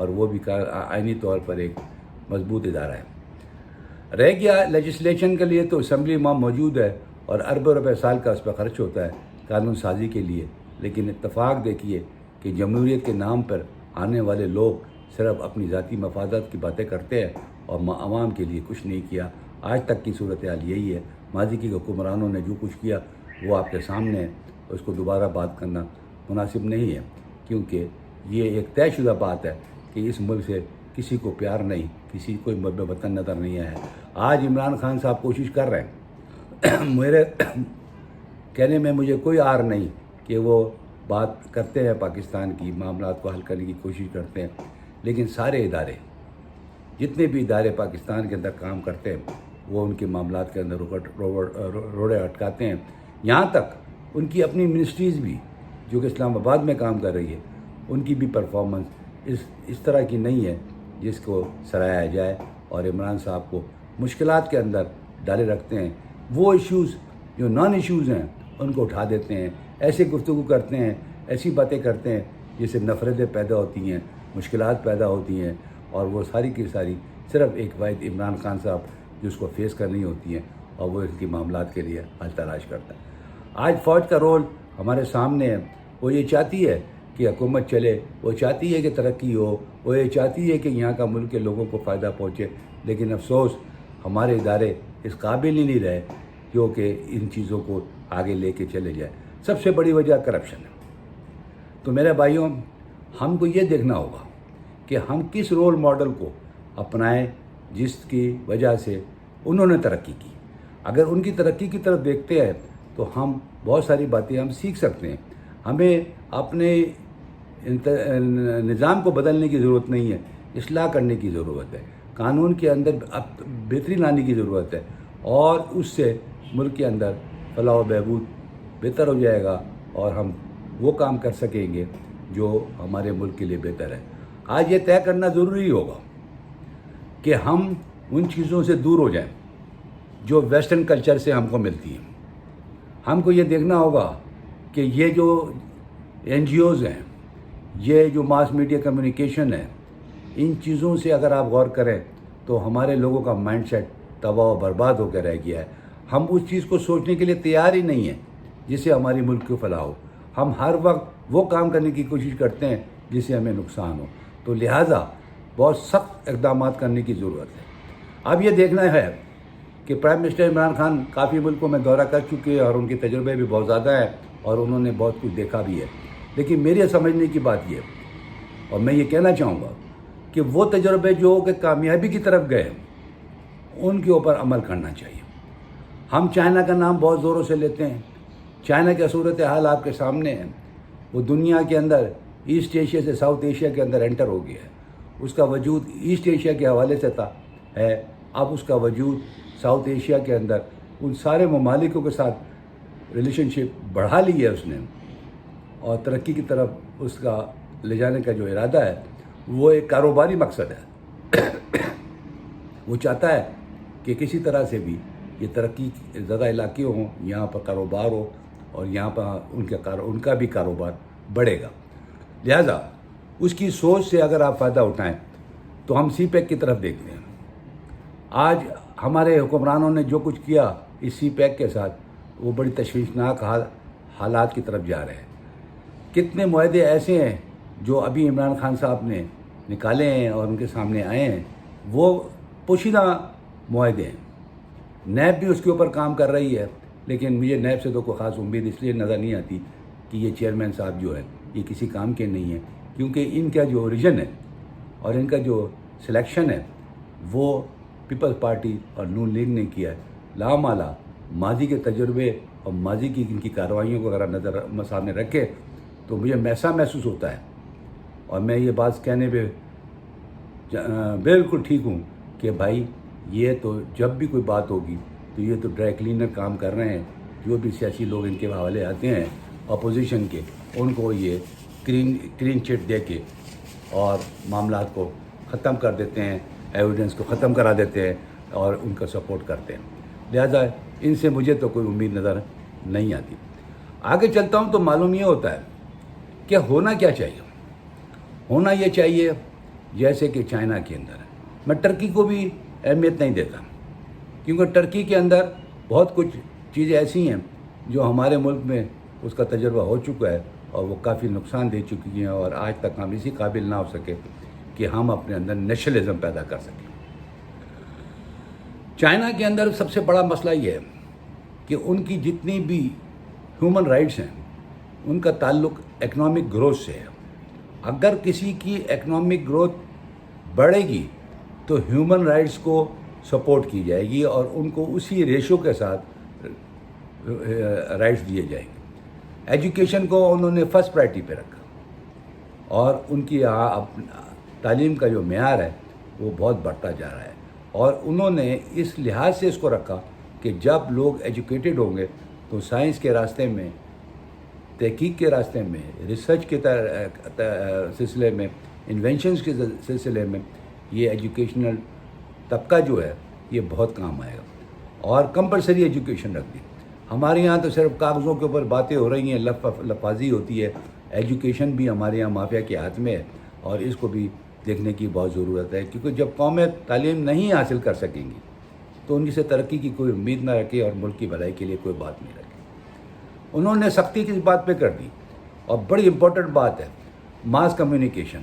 اور وہ بھی آئینی طور پر ایک مضبوط ادارہ ہے۔ رہ گیا لیجسلیشن کے لیے، تو اسمبلی وہاں موجود ہے اور اربوں روپے سال کا اس پہ خرچ ہوتا ہے قانون سازی کے لیے، لیکن اتفاق دیکھیے کہ جمہوریت کے نام پر آنے والے لوگ صرف اپنی ذاتی مفادات کی باتیں کرتے ہیں اور عوام کے لیے کچھ نہیں کیا۔ آج تک کی صورتحال یہی ہے۔ ماضی کی حکمرانوں نے جو کچھ کیا وہ آپ کے سامنے ہے، اس کو دوبارہ بات کرنا مناسب نہیں ہے، کیونکہ یہ ایک طے شدہ بات ہے کہ اس ملک سے کسی کو پیار نہیں، کسی کو محب وطن نظر نہیں آیا ہے۔ آج عمران خان صاحب کوشش کر رہے ہیں، میرے کہنے میں مجھے کوئی عار نہیں کہ وہ بات کرتے ہیں، پاکستان کی معاملات کو حل کرنے کی کوشش کرتے ہیں، لیکن سارے ادارے، جتنے بھی ادارے پاکستان کے اندر کام کرتے ہیں، وہ ان کے معاملات کے اندر روڑے اٹکاتے ہیں۔ یہاں تک ان کی اپنی منسٹریز بھی جو کہ اسلام آباد میں کام کر رہی ہے، ان کی بھی پرفارمنس اس طرح کی نہیں ہے جس کو سراہا جائے، اور عمران صاحب کو مشکلات کے اندر ڈالے رکھتے ہیں۔ وہ ایشوز جو نان ایشوز ہیں ان کو اٹھا دیتے ہیں، ایسے گفتگو کرتے ہیں، ایسی باتیں کرتے ہیں جس سے نفرتیں پیدا ہوتی ہیں، مشکلات پیدا ہوتی ہیں، اور وہ ساری کی ساری صرف ایک واحد عمران خان صاحب جس کو فیس کرنی ہوتی ہیں، اور وہ ان کی معاملات کے لیے حل تلاش کرتا ہے۔ آج فوج کا رول ہمارے سامنے ہے۔ وہ یہ چاہتی ہے کہ حکومت چلے، وہ چاہتی ہے کہ ترقی ہو، وہ یہ چاہتی ہے کہ یہاں کا ملک کے لوگوں کو فائدہ پہنچے، لیکن افسوس ہمارے ادارے اس قابل ہی نہیں رہے جو کہ ان چیزوں کو آگے لے کے چلے جائے۔ سب سے بڑی وجہ کرپشن ہے۔ تو میرے بھائیوں، ہم کو یہ دیکھنا ہوگا کہ ہم کس رول ماڈل کو اپنائیں جس کی وجہ سے انہوں نے ترقی کی۔ اگر ان کی ترقی کی طرف دیکھتے ہیں تو ہم بہت ساری باتیں ہم سیکھ سکتے ہیں۔ ہمیں اپنے نظام کو بدلنے کی ضرورت نہیں ہے، اصلاح کرنے کی ضرورت ہے، قانون کے اندر بہتری لانے کی ضرورت ہے، اور اس سے ملک کے اندر فلاح و بہبود بہتر ہو جائے گا، اور ہم وہ کام کر سکیں گے جو ہمارے ملک کے لیے بہتر ہے۔ آج یہ طے کرنا ضروری ہوگا کہ ہم ان چیزوں سے دور ہو جائیں جو ویسٹرن کلچر سے ہم کو ملتی ہیں۔ ہم کو یہ دیکھنا ہوگا کہ یہ جو این جی اوز ہیں، یہ جو ماس میڈیا کمیونیکیشن ہے، ان چیزوں سے اگر آپ غور کریں تو ہمارے لوگوں کا مائنڈ سیٹ تباہ و برباد ہو کے رہ گیا ہے۔ ہم اس چیز کو سوچنے کے لیے تیار ہی نہیں ہیں جس سے ہماری ملک کو فلاح ہو۔ ہم ہر وقت وہ کام کرنے کی کوشش کرتے ہیں جس سے ہمیں نقصان ہو، تو لہٰذا بہت سخت اقدامات کرنے کی ضرورت ہے۔ اب یہ دیکھنا ہے کہ پرائم منسٹر عمران خان کافی ملکوں میں دورہ کر چکے ہیں، اور ان کے تجربے بھی بہت زیادہ ہیں، اور انہوں نے بہت کچھ دیکھا بھی ہے، لیکن میری سمجھنے کی بات یہ ہے، اور میں یہ کہنا چاہوں گا کہ وہ تجربے جو کہ کامیابی کی طرف گئے ان کے اوپر عمل کرنا چاہیے۔ ہم چائنا کا نام بہت زوروں سے لیتے ہیں۔ چائنا کا صورتحال آپ کے سامنے ہے۔ وہ دنیا کے اندر ایسٹ ایشیا سے ساؤتھ ایشیا کے اندر انٹر ہو گیا ہے۔ اس کا وجود ایسٹ ایشیا کے حوالے سے ہے، اب اس کا وجود ساؤتھ ایشیا کے اندر ان سارے ممالکوں کے ساتھ ریلیشن شپ بڑھا لی ہے اس نے، اور ترقی کی طرف اس کا لے جانے کا جو ارادہ ہے وہ ایک کاروباری مقصد ہے۔ وہ چاہتا ہے کہ کسی طرح سے بھی یہ ترقی زیادہ علاقے ہوں، یہاں پر کاروبار ہو، اور یہاں پر ان کا بھی کاروبار بڑھے گا۔ لہذا اس کی سوچ سے اگر آپ فائدہ اٹھائیں تو ہم سی پیک کی طرف دیکھتے ہیں۔ آج ہمارے حکمرانوں نے جو کچھ کیا اس سی پیک کے ساتھ، وہ بڑی تشویشناک حالات کی طرف جا رہے ہیں۔ کتنے معاہدے ایسے ہیں جو ابھی عمران خان صاحب نے نکالے ہیں اور ان کے سامنے آئے ہیں، وہ پوشیدہ معاہدے ہیں۔ نیب بھی اس کے اوپر کام کر رہی ہے، لیکن مجھے نیب سے تو کوئی خاص امید اس لیے نظر نہیں آتی کہ یہ چیئرمین صاحب جو ہے یہ کسی کام کے نہیں ہیں، کیونکہ ان کا جو اوریجن ہے اور ان کا جو سلیکشن ہے وہ پیپلز پارٹی اور نون لیگ نے کیا ہے۔ لامالا ماضی کے تجربے اور ماضی کی ان کی کارروائیوں کو اگر نظر سامنے رکھے تو مجھے ایسا محسوس ہوتا ہے، اور میں یہ بات کہنے پہ بالکل ٹھیک ہوں کہ بھائی یہ تو جب بھی کوئی بات ہوگی تو یہ تو ڈرائی کلینر کام کر رہے ہیں۔ جو بھی سیاسی لوگ ان کے حوالے آتے ہیں اپوزیشن کے، ان کو یہ کلین چٹ دے کے اور معاملات کو ختم کر دیتے ہیں، ایویڈنس کو ختم کرا دیتے ہیں اور ان کا سپورٹ کرتے ہیں۔ لہذا ان سے مجھے تو کوئی امید نظر نہیں آتی۔ آگے چلتا ہوں تو معلوم یہ ہوتا ہے کہ ہونا کیا چاہیے۔ ہونا یہ چاہیے جیسے کہ چائنا کے اندر ہے. میں ٹرکی کو بھی اہمیت نہیں دیتا، کیونکہ ٹرکی کے اندر بہت کچھ چیزیں ایسی ہیں جو ہمارے ملک میں اس کا تجربہ ہو چکا ہے اور وہ کافی نقصان دے چکی ہیں، اور آج تک ہم اسی قابل نہ ہو سکے کہ ہم اپنے اندر نیشنلزم پیدا کر سکیں. چائنا کے اندر سب سے بڑا مسئلہ یہ ہے کہ ان کی جتنی بھی ہیومن رائٹس ہیں ان کا تعلق اکنامک گروتھ سے ہے. اگر کسی کی اکنامک گروتھ بڑھے گی تو ہیومن رائٹس کو سپورٹ کی جائے گی اور ان کو اسی ریشو کے ساتھ رائٹس دیے جائیں گے. ایجوکیشن کو انہوں نے فرسٹ پرائرٹی پہ رکھا اور ان کی تعلیم کا جو معیار ہے وہ بہت بڑھتا جا رہا ہے، اور انہوں نے اس لحاظ سے اس کو رکھا کہ جب لوگ ایجوکیٹڈ ہوں گے تو سائنس کے راستے میں، تحقیق کے راستے میں، ریسرچ کے سلسلے میں، انوینشنز کے سلسلے میں یہ ایجوکیشنل طبقہ جو ہے یہ بہت کام آئے گا. اور کمپلسری ایجوکیشن رکھ دی. ہمارے یہاں تو صرف کاغذوں کے اوپر باتیں ہو رہی ہیں، لفاظی ہوتی ہے. ایجوکیشن بھی ہمارے یہاں مافیا کے ہاتھ میں ہے اور اس کو بھی دیکھنے کی بہت ضرورت ہے، کیونکہ جب قومیں تعلیم نہیں حاصل کر سکیں گی تو ان سے ترقی کی کوئی امید نہ رکھے اور ملک کی بھلائی کے لیے کوئی بات نہیں رکھے. انہوں نے سختی کس بات پہ کر دی، اور بڑی امپورٹنٹ بات ہے ماس کمیونیکیشن.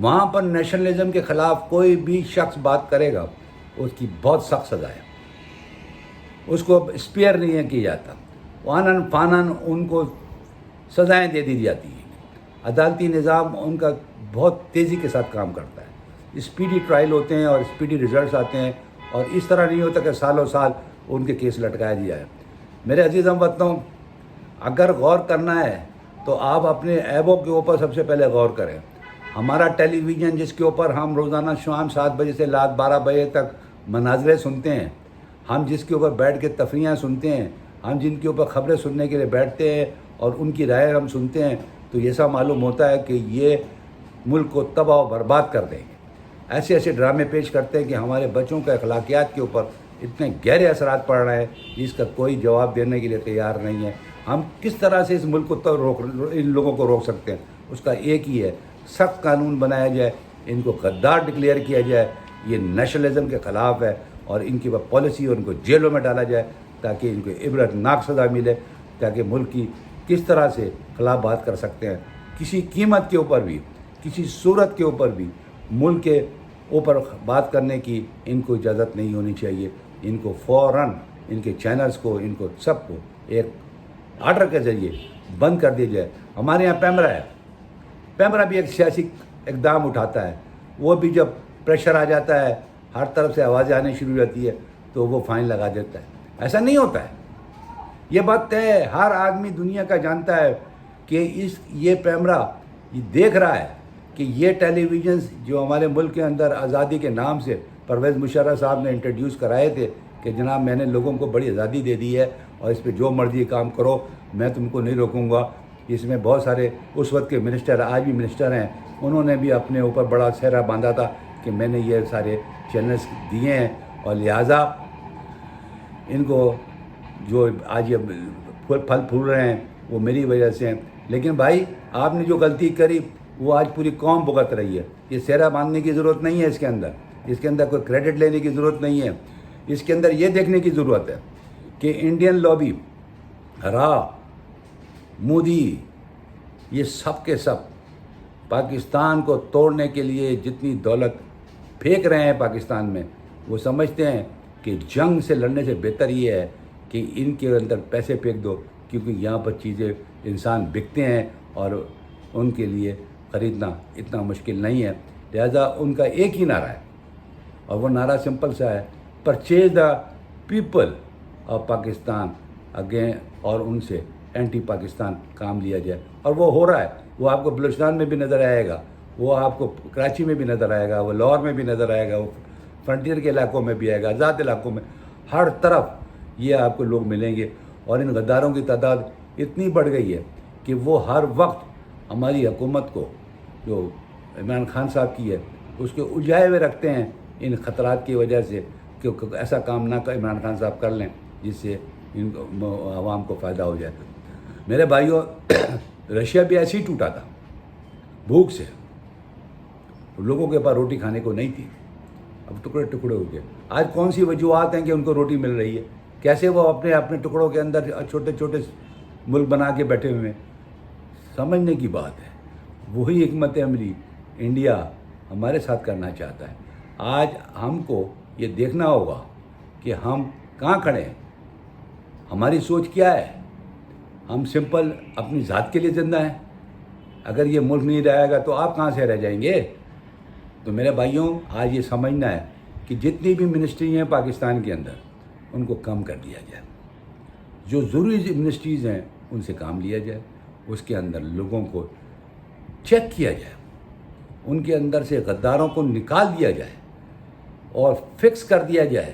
وہاں پر نیشنلزم کے خلاف کوئی بھی شخص بات کرے گا اس کی بہت سخت سزا ہے، اس کو اسپیئر نہیں کیا جاتا. وانن فانن ان کو سزائیں دے دی جاتی ہیں. عدالتی نظام ان کا بہت تیزی کے ساتھ کام کرتا ہے. اسپیڈی ٹرائل ہوتے ہیں اور اسپیڈی ریزلٹس آتے ہیں، اور اس طرح نہیں ہوتا کہ سالوں سال ان کے کیس لٹکایا دیا ہے. میرے عزیز ہم وطنوں، اگر غور کرنا ہے تو آپ اپنے عیبوں کے اوپر سب سے پہلے غور کریں. ہمارا ٹیلی ویژن جس کے اوپر ہم روزانہ شام 7 بجے سے رات 12 بجے تک مناظرے سنتے ہیں، ہم جس کے اوپر بیٹھ کے تفریحاں سنتے ہیں، ہم جن کے اوپر خبریں سننے کے لیے بیٹھتے ہیں اور ان کی رائے ہم سنتے ہیں، تو ایسا معلوم ہوتا ہے کہ یہ ملک کو تباہ و برباد کر دیں گے. ایسے ایسے ڈرامے پیش کرتے ہیں کہ ہمارے بچوں کے اخلاقیات کے اوپر اتنے گہرے اثرات پڑ رہے ہیں جس کا کوئی جواب دینے کے لیے تیار نہیں ہے. ہم کس طرح سے اس ملک کو ان لوگوں کو روک سکتے ہیں؟ اس کا ایک ہی ہے، سخت قانون بنایا جائے، ان کو غدار ڈکلیئر کیا جائے، یہ نیشنلزم کے خلاف ہے، اور ان کی پالیسی اور ان کو جیلوں میں ڈالا جائے تاکہ ان کو عبرت ناک سزا ملے، تاکہ ملک کی کس طرح سے خلاف بات کر سکتے ہیں. کسی قیمت کے اوپر بھی، کسی صورت کے اوپر بھی ملک کے اوپر بات کرنے کی ان کو اجازت نہیں ہونی چاہیے. ان کو فوراً ان کے چینلز کو، ان کو سب کو ایک آرڈر کے ذریعے بند کر دیا جائے. ہمارے یہاں پیمرا ہے، پیمرا بھی ایک سیاسی اقدام اٹھاتا ہے. وہ بھی جب پریشر آ جاتا ہے، ہر طرف سے آوازیں آنے شروع ہو جاتی ہے تو وہ فائن لگا دیتا ہے. ایسا نہیں ہوتا ہے، یہ بات طے ہے. ہر آدمی دنیا کا جانتا ہے کہ یہ پیمرا یہ دیکھ رہا ہے کہ یہ ٹیلی ویژنز جو ہمارے ملک کے اندر آزادی کے نام سے پرویز مشرف صاحب نے انٹروڈیوس کرائے تھے کہ جناب میں نے لوگوں کو بڑی آزادی دے دی ہے اور اس پہ جو مرضی کام کرو، میں تم کو نہیں روکوں گا. اس میں بہت سارے اس وقت کے منسٹر، آج بھی منسٹر ہیں، انہوں نے بھی اپنے اوپر بڑا سہرا باندھا تھا کہ میں نے یہ سارے چینلز دیے ہیں اور لہٰذا ان کو جو آج یہ پھل پھول رہے ہیں وہ میری وجہ سے ہیں. لیکن بھائی آپ نے جو غلطی کری وہ آج پوری قوم بھگت رہی ہے. یہ سہرا باندھنے کی ضرورت نہیں ہے. اس کے اندر کوئی کریڈٹ لینے کی ضرورت نہیں ہے. اس کے اندر یہ دیکھنے کی ضرورت ہے کہ انڈین لابی، را، مودی، یہ سب کے سب پاکستان کو توڑنے کے لیے جتنی دولت پھینک رہے ہیں پاکستان میں، وہ سمجھتے ہیں کہ جنگ سے لڑنے سے بہتر یہ ہے کہ ان کے اندر پیسے پھینک دو، کیونکہ یہاں پر چیزیں انسان بکتے ہیں اور ان کے لیے خریدنا اتنا مشکل نہیں ہے. لہذا ان کا ایک ہی نعرہ ہے اور وہ نعرہ سمپل سا ہے، purchase the people of Pakistan again, اور ان سے اینٹی پاکستان کام لیا جائے. اور وہ ہو رہا ہے. وہ آپ کو بلوچستان میں بھی نظر آئے گا، وہ آپ کو کراچی میں بھی نظر آئے گا، وہ لاہور میں بھی نظر آئے گا، وہ فرنٹیئر کے علاقوں میں بھی آئے گا، آزاد علاقوں میں، ہر طرف یہ آپ کو لوگ ملیں گے. اور ان غداروں کی تعداد اتنی بڑھ گئی ہے کہ وہ ہر وقت ہماری حکومت کو، جو عمران خان صاحب کی ہے، اس کے الجھائے ہوئے رکھتے ہیں ان خطرات کی وجہ سے کہ ایسا کام نہ عمران خان صاحب کر لیں جس سے ان عوام کو فائدہ ہو جائے. میرے بھائیوں، رشیا بھی ایسے ہی ٹوٹا تھا، بھوک سے. لوگوں کے پاس روٹی کھانے کو نہیں تھی، اب ٹکڑے ٹکڑے ہو گئے. آج کون سی وجوہات ہیں کہ ان کو روٹی مل رہی ہے؟ کیسے وہ اپنے اپنے ٹکڑوں کے اندر چھوٹے چھوٹے ملک بنا کے بیٹھے ہوئے ہیں. سمجھنے کی بات ہے. وہی حکمت عملی انڈیا ہمارے ساتھ کرنا چاہتا ہے. آج ہم کو یہ دیکھنا ہوگا کہ ہم کہاں کھڑے ہیں، ہماری سوچ کیا ہے. ہم سمپل اپنی ذات کے لیے زندہ ہیں. اگر یہ ملک نہیں رہے گا تو آپ کہاں سے رہ جائیں گے؟ تو میرے بھائیوں، آج یہ سمجھنا ہے کہ جتنی بھی منسٹری ہیں پاکستان کے اندر ان کو کم کر دیا جائے. جو ضروری منسٹریز ہیں ان سے کام لیا جائے. اس کے اندر لوگوں کو چیک کیا جائے، ان کے اندر سے غداروں کو نکال دیا جائے اور فکس کر دیا جائے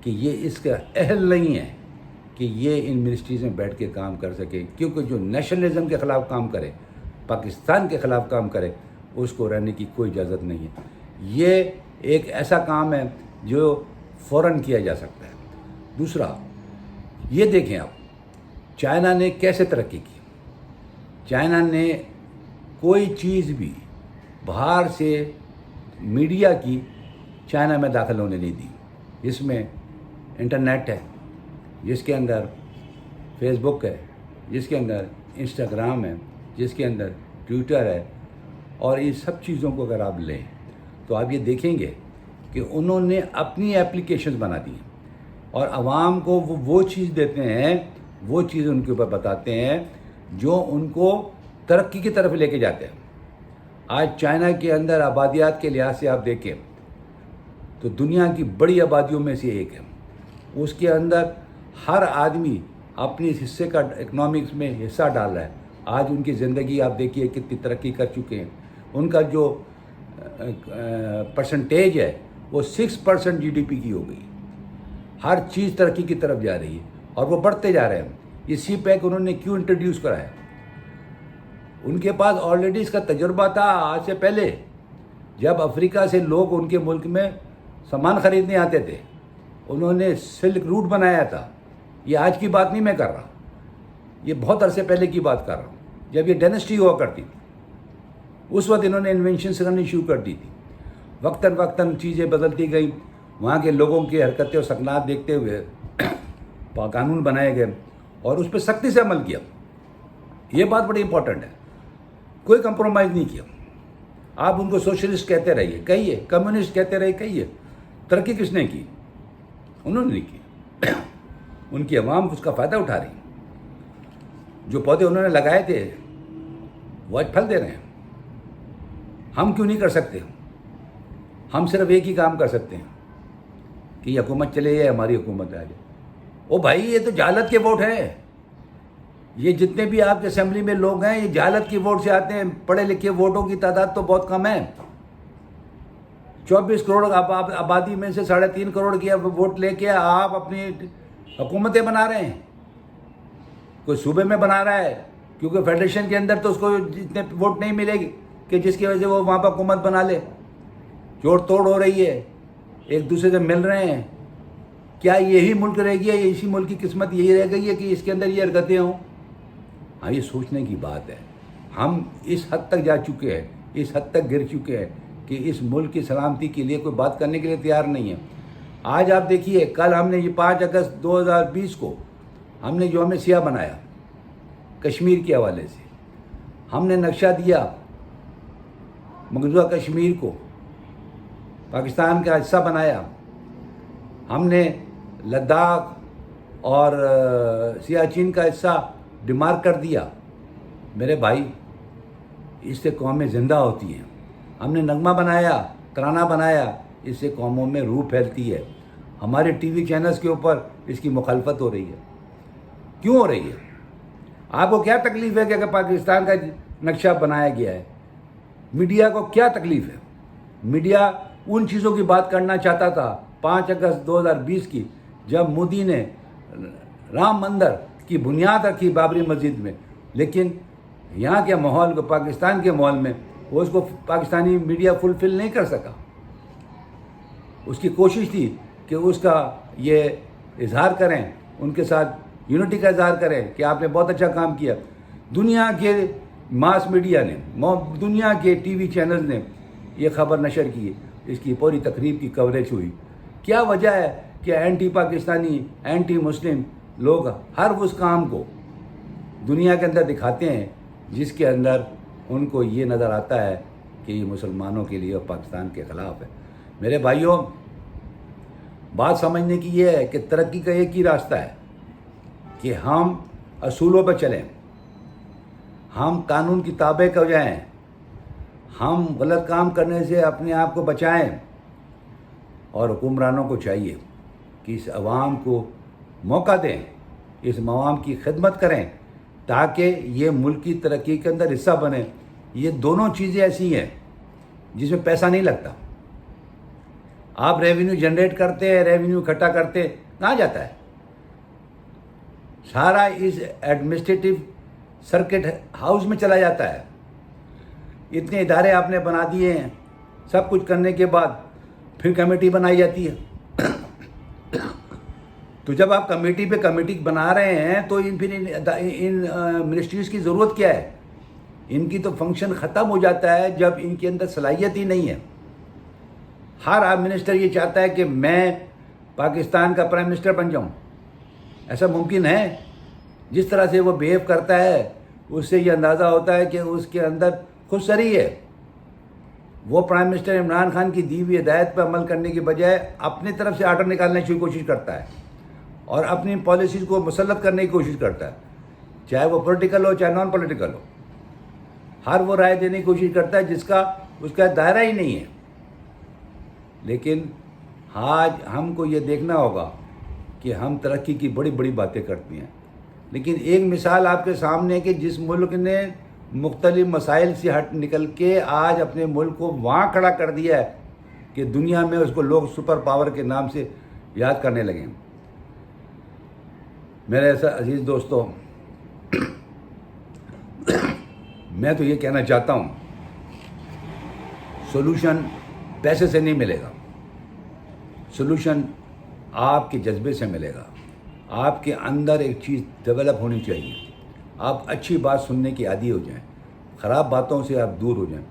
کہ یہ اس کا اہل نہیں ہے کہ یہ ان منسٹریز میں بیٹھ کے کام کر سکے. کیونکہ جو نیشنلزم کے خلاف کام کرے، پاکستان کے خلاف کام کرے، اس کو رہنے کی کوئی اجازت نہیں ہے. یہ ایک ایسا کام ہے جو فوراً کیا جا سکتا ہے. دوسرا یہ دیکھیں آپ، چائنا نے کیسے ترقی کی. چائنا نے کوئی چیز بھی باہر سے میڈیا کی چائنا میں داخل ہونے نہیں دی. جس میں انٹرنیٹ ہے، جس کے اندر فیس بک ہے، جس کے اندر انسٹاگرام ہے، جس کے اندر ٹویٹر ہے، اور ان سب چیزوں کو اگر آپ لیں تو آپ یہ دیکھیں گے کہ انہوں نے اپنی ایپلیکیشنز بنا دی ہیں اور عوام کو وہ چیز دیتے ہیں، وہ چیز ان کے اوپر بتاتے ہیں جو ان کو ترقی کی طرف لے کے جاتے ہیں. آج چائنا کے اندر آبادیات کے لحاظ سے آپ دیکھیں تو دنیا کی بڑی آبادیوں میں سے ایک ہے. اس کے اندر ہر آدمی اپنی اس حصے کا اکنامکس میں حصہ ڈال رہا ہے. آج ان کی زندگی آپ دیکھیے کتنی ترقی کر چکے ہیں. ان کا جو پرسنٹیج ہے وہ 6% GDP کی ہو گئی. ہر چیز ترقی کی طرف جا رہی ہے اور وہ بڑھتے جا رہے ہیں. یہ سی پیک انہوں نے کیوں انٹروڈیوس کرایا؟ ان کے پاس آلریڈی اس کا تجربہ تھا آج سے پہلے، جب افریقہ سے لوگ ان کے ملک میں سامان خریدنے آتے تھے. انہوں نے سلک روٹ بنایا تھا. یہ آج کی بات نہیں میں کر رہا، یہ بہت عرصے پہلے کی بات کر رہا ہوں، جب یہ ڈائنسٹی ہوا کرتی تھی. اس وقت انہوں نے انوینشنز کرنی شروع کر دی تھی. وقتاً وقتاً چیزیں بدلتی گئیں. وہاں کے لوگوں کی حرکتیں اور سکنات دیکھتے ہوئے قانون بنائے گئے اور اس پہ سختی سے عمل کیا. یہ بات بڑی امپورٹنٹ ہے. کوئی کمپرومائز نہیں کیا. آپ ان کو سوشلسٹ کہتے رہیے، کہیے، کمیونسٹ کہتے رہیے، کہیے. ترقی کس نے کی؟ انہوں نے نہیں کی. ان کی عوام اس کا فائدہ اٹھا رہی. جو پودے انہوں نے لگائے تھے وہ آج پھل دے رہے ہیں. ہم کیوں نہیں کر سکتے؟ ہم صرف ایک ہی کام کر سکتے ہیں کہ یہ حکومت چلے جائے، ہماری حکومت آ جائے. او بھائی، یہ تو جہالت کے ووٹ ہیں. یہ جتنے بھی آپ کے اسمبلی میں لوگ ہیں یہ جہالت کے ووٹ سے آتے ہیں. پڑھے لکھے ووٹوں کی تعداد تو بہت کم ہے. 24 کروڑ آبادی میں سے 3.5 کروڑ کی ووٹ لے کے آپ اپنی حکومتیں بنا رہے ہیں. کوئی صوبے میں بنا رہا ہے کیونکہ فیڈریشن کے اندر تو اس کو اتنے ووٹ نہیں ملے گی کہ جس کی وجہ سے وہ وہاں پر حکومت بنا لے. جوڑ توڑ ہو رہی ہے، ایک دوسرے سے مل رہے ہیں. کیا یہی ملک رہ گیا؟ اسی ملک کی قسمت یہی رہ گئی ہے کہ اس کے اندر یہ حرکتیں ہوں؟ ہاں، یہ سوچنے کی بات ہے. ہم اس حد تک جا چکے ہیں، اس حد تک گر چکے ہیں کہ اس ملک کی سلامتی کے لیے کوئی بات کرنے کے لیے تیار نہیں ہے. آج آپ دیکھیے، کل ہم نے یہ 5 اگست 2020 کو ہم نے یوم سیاہ بنایا کشمیر کے حوالے سے. ہم نے نقشہ دیا مقبوضہ کشمیر کو پاکستان کا حصہ بنایا. ہم نے لداخ اور سیاچین کا حصہ ڈیمارک کر دیا. میرے بھائی، اس سے قومیں زندہ ہوتی ہیں. ہم نے نغمہ بنایا، ترانہ بنایا، اس سے قوموں میں روح پھیلتی ہے. ہمارے ٹی وی چینلز کے اوپر اس کی مخالفت ہو رہی ہے. کیوں ہو رہی ہے؟ آپ کو کیا تکلیف ہے کہ اگر پاکستان کا نقشہ بنایا گیا ہے؟ میڈیا کو کیا تکلیف ہے؟ میڈیا ان چیزوں کی بات کرنا چاہتا تھا 5 اگست 2020 کی، جب مودی نے رام مندر کی بنیاد رکھی بابری مسجد میں. لیکن یہاں کے ماحول کو، پاکستان کے ماحول میں وہ اس کو پاکستانی میڈیا فلفل نہیں کر سکا. اس کی کوشش تھی کہ اس کا یہ اظہار کریں، ان کے ساتھ یونٹی کا اظہار کریں کہ آپ نے بہت اچھا کام کیا. دنیا کے ماس میڈیا نے، دنیا کے ٹی وی چینلز نے یہ خبر نشر کی، اس کی پوری تقریب کی کوریج ہوئی. کیا وجہ ہے کہ اینٹی پاکستانی، اینٹی مسلم لوگ ہر اس کام کو دنیا کے اندر دکھاتے ہیں جس کے اندر ان کو یہ نظر آتا ہے کہ یہ مسلمانوں کے لیے اور پاکستان کے خلاف ہے. میرے بھائیوں، بات سمجھنے کی یہ ہے کہ ترقی کا ایک ہی راستہ ہے کہ ہم اصولوں پہ چلیں، ہم قانون کی تابع ہو جائیں، ہم غلط کام کرنے سے اپنے آپ کو بچائیں. اور حکمرانوں کو چاہیے کہ اس عوام کو موقع دیں، اس عوام کی خدمت کریں تاکہ یہ ملک کی ترقی کے اندر حصہ بنے. یہ دونوں چیزیں ایسی ہیں جس میں پیسہ نہیں لگتا. آپ ریونیو جنریٹ کرتے ہیں، ریونیو اکٹھا کرتے، کہاں جاتا ہے؟ سارا اس ایڈمنسٹریٹو سرکٹ ہاؤس میں چلا جاتا ہے. اتنے ادارے آپ نے بنا دیے ہیں، سب کچھ کرنے کے بعد پھر کمیٹی بنائی جاتی ہے. تو جب آپ کمیٹی پہ کمیٹی بنا رہے ہیں تو ان منسٹریز کی ضرورت کیا ہے؟ ان کی تو فنکشن ختم ہو جاتا ہے جب ان کے اندر صلاحیت ہی نہیں ہے. ہر منسٹر یہ چاہتا ہے کہ میں پاکستان کا پرائم منسٹر بن جاؤں. ایسا ممکن ہے؟ جس طرح سے وہ بیہیو کرتا ہے اس سے یہ اندازہ ہوتا ہے کہ اس کے اندر خود سری ہے. وہ پرائم منسٹر عمران خان کی دی ہوئی ہدایت پر عمل کرنے کی بجائے اپنی طرف سے آرڈر نکالنے کی کوشش کرتا ہے اور اپنی پالیسیز کو مسلط کرنے کی کوشش کرتا ہے، چاہے وہ پولیٹیکل ہو چاہے نان پولیٹیکل ہو. ہر وہ رائے دینے کی کوشش کرتا ہے جس کا اس کا دائرہ ہی نہیں ہے. لیکن آج ہم کو یہ دیکھنا ہوگا کہ ہم ترقی کی بڑی بڑی باتیں کرتی ہیں، لیکن ایک مثال آپ کے سامنے ہے کہ جس ملک نے مختلف مسائل سے ہٹ نکل کے آج اپنے ملک کو وہاں کھڑا کر دیا ہے کہ دنیا میں اس کو لوگ سپر پاور کے نام سے یاد کرنے لگے. میرے ایسا عزیز دوستوں، میں تو یہ کہنا چاہتا ہوں سولوشن پیسے سے نہیں ملے گا، سولوشن آپ کے جذبے سے ملے گا. آپ کے اندر ایک چیز ڈیولپ ہونی چاہیے. آپ اچھی بات سننے کی عادی ہو جائیں، خراب باتوں سے آپ دور ہو جائیں.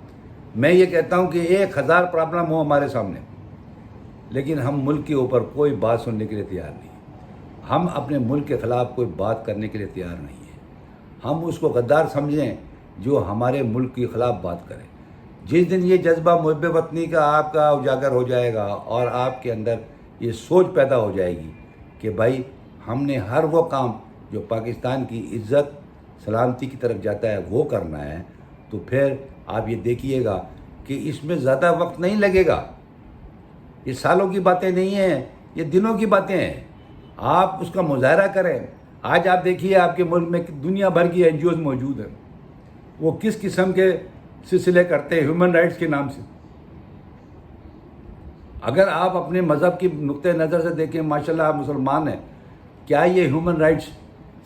میں یہ کہتا ہوں کہ 1000 پرابلم ہو ہمارے سامنے، لیکن ہم ملک کے اوپر کوئی بات سننے کے لیے تیار نہیں. ہم اپنے ملک کے خلاف کوئی بات کرنے کے لیے تیار نہیں ہیں. ہم اس کو غدار سمجھیں جو ہمارے ملک کے خلاف بات کرے. جس دن یہ جذبہ محب وطنی کا آپ کا اجاگر ہو جائے گا اور آپ کے اندر یہ سوچ پیدا ہو جائے گی کہ بھائی ہم نے ہر وہ کام جو پاکستان کی عزت سلامتی کی طرف جاتا ہے وہ کرنا ہے، تو پھر آپ یہ دیکھیے گا کہ اس میں زیادہ وقت نہیں لگے گا. یہ سالوں کی باتیں نہیں ہیں، یہ دنوں کی باتیں ہیں. آپ اس کا مظاہرہ کریں. آج آپ دیکھیے آپ کے ملک میں دنیا بھر کی NGOs موجود ہیں، وہ کس قسم کے سلسلے کرتے ہیں ہیومن رائٹس کے نام سے. اگر آپ اپنے مذہب کی نقطۂ نظر سے دیکھیں، ماشاءاللہ آپ مسلمان ہیں، کیا یہ ہیومن رائٹس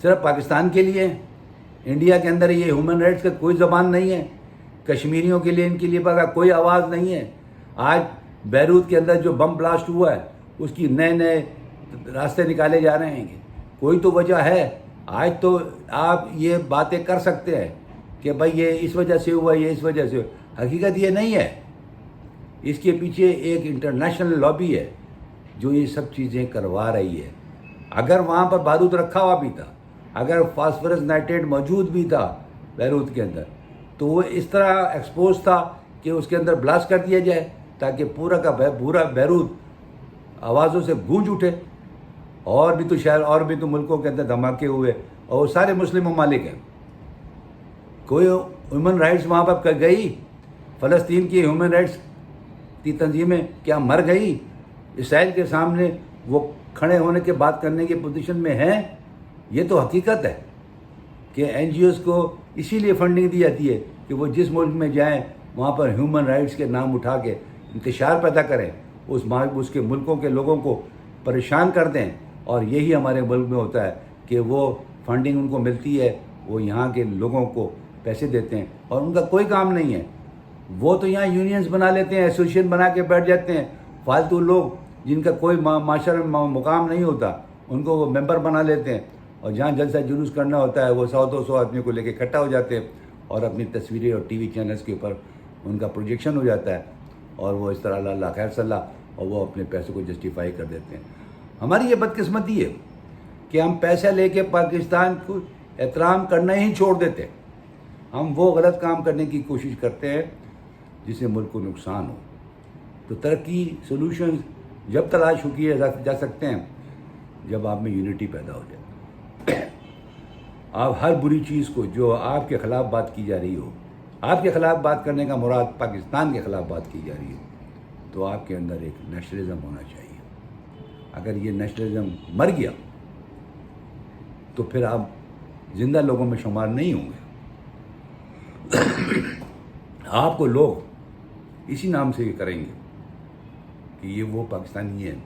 صرف پاکستان کے لیے ہیں؟ انڈیا کے اندر یہ ہیومن رائٹس کا کوئی زبان نہیں ہے. کشمیریوں کے لیے ان کے لیے کوئی آواز نہیں ہے. آج بیروت کے اندر جو بم بلاسٹ ہوا ہے اس کی نئے راستے نکالے جا رہے ہیں. کوئی تو وجہ ہے. آج تو آپ یہ باتیں کر سکتے ہیں کہ بھائی یہ اس وجہ سے ہوا، یہ اس وجہ سے ہوا. حقیقت یہ نہیں ہے. اس کے پیچھے ایک انٹرنیشنل لابی ہے جو یہ سب چیزیں کروا رہی ہے. اگر وہاں پر بارود رکھا ہوا بھی تھا، اگر فاسفورس نائٹریٹ موجود بھی تھا بیروت کے اندر، تو وہ اس طرح ایکسپوز تھا کہ اس کے اندر بلاسٹ کر دیا جائے تاکہ پورا کا پورا بیروت آوازوں سے گونج اٹھے. اور بھی تو شہر اور بھی تو ملکوں کے اندر دھماکے ہوئے اور وہ سارے مسلم ممالک ہیں. کوئی ہیومن رائٹس وہاں پر گئی؟ فلسطین کی ہیومن رائٹس کی تنظیمیں کیا مر گئی؟ اسرائیل کے سامنے وہ کھڑے ہونے کے بات کرنے کی پوزیشن میں ہیں؟ یہ تو حقیقت ہے کہ NGOs کو اسی لیے فنڈنگ دی جاتی ہے کہ وہ جس ملک میں جائیں وہاں پر ہیومن رائٹس کے نام اٹھا کے انتشار پیدا کریں، اس کے ملکوں کے لوگوں کو پریشان کر دیں. اور یہی ہمارے ملک میں ہوتا ہے کہ وہ فنڈنگ ان کو ملتی ہے، وہ یہاں کے لوگوں کو پیسے دیتے ہیں اور ان کا کوئی کام نہیں ہے. وہ تو یہاں یونینز بنا لیتے ہیں، ایسوسیشن بنا کے بیٹھ جاتے ہیں. فالتو لوگ جن کا کوئی معاشرے میں مقام نہیں ہوتا ان کو وہ ممبر بنا لیتے ہیں، اور جہاں جلسہ جلوس کرنا ہوتا ہے وہ 100-200 آدمی کو لے کے اکٹھا ہو جاتے ہیں اور اپنی تصویریں اور TV چینلز کے اوپر ان کا پروجیکشن ہو جاتا ہے. اور وہ اس طرح اللہ اللہ خیر صلی اللہ اور وہ اپنے پیسے کو جسٹیفائی کر دیتے ہیں. ہماری یہ بدقسمتی ہے کہ ہم پیسہ لے کے پاکستان کو احترام کرنا ہی چھوڑ دیتے. ہم وہ غلط کام کرنے کی کوشش کرتے ہیں جس سے ملک کو نقصان ہو. تو ترقی سولوشن جب تلاش کیے جا سکتے ہیں جب آپ میں یونٹی پیدا ہو جائے. آپ ہر بری چیز کو جو آپ کے خلاف بات کی جا رہی ہو، آپ کے خلاف بات کرنے کا مراد پاکستان کے خلاف بات کی جا رہی ہو، تو آپ کے اندر ایک نیشنلزم ہونا چاہیے. اگر یہ نیشنلزم مر گیا تو پھر آپ زندہ لوگوں میں شمار نہیں ہوں گے. آپ کو لوگ اسی نام سے کریں گے کہ یہ وہ پاکستانی ہیں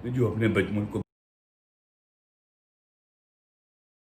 جو اپنے ملک کو